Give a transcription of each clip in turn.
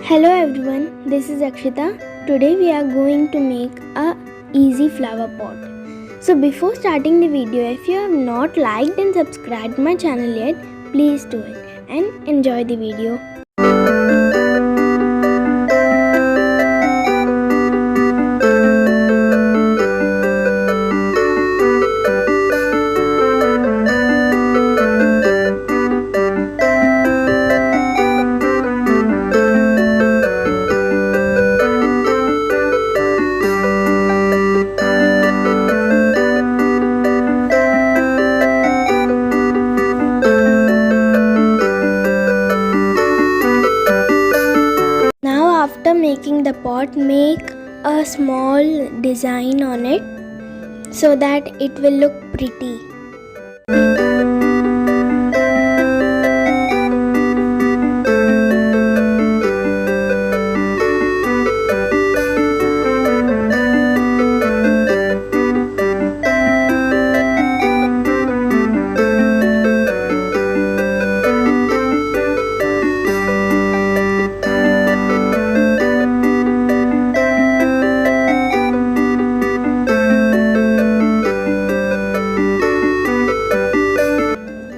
Hello everyone, this is Akshita. Today we are going to make a easy flower pot. So before starting the video, if you have not liked and subscribed my channel yet, please do it and enjoy the video. After making the pot, make a small design on it so that it will look pretty.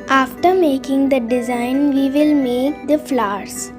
After making the design, we will make the flowers.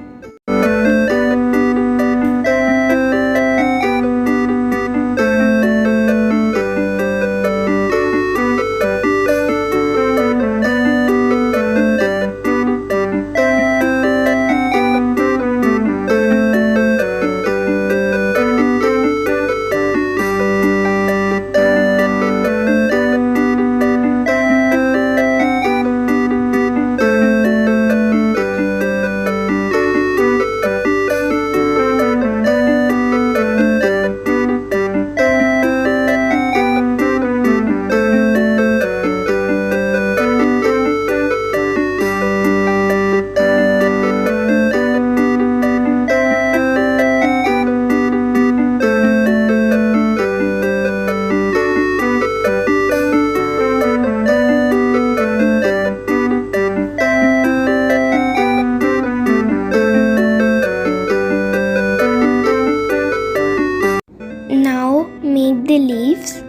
Now make the leaves.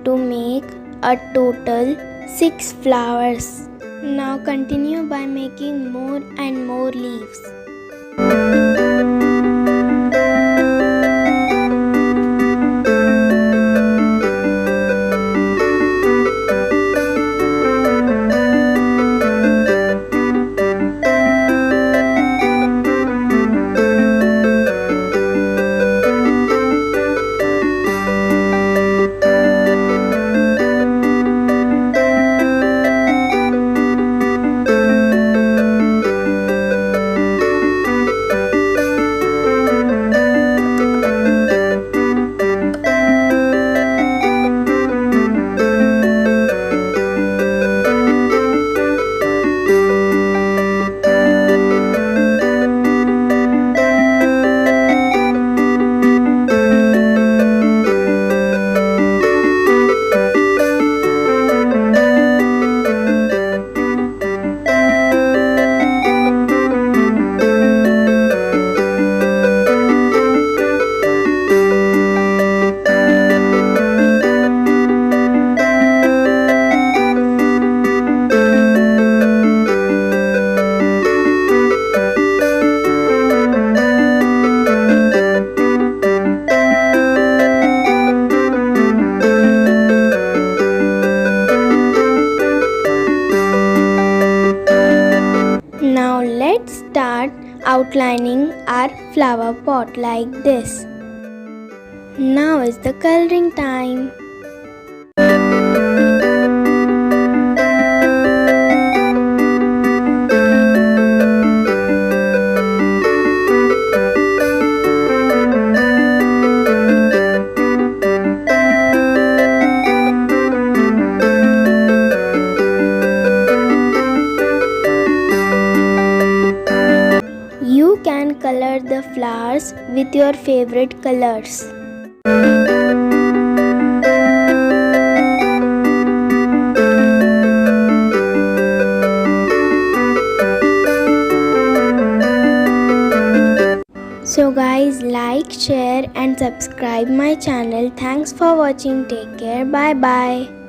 To make a total 6 flowers. Now continue by making more and more leaves. outlining our flower pot like this. Now is the coloring time. You can color the flowers with your favorite colors. So guys, like, share and subscribe my channel. Thanks for watching. Take care. Bye bye.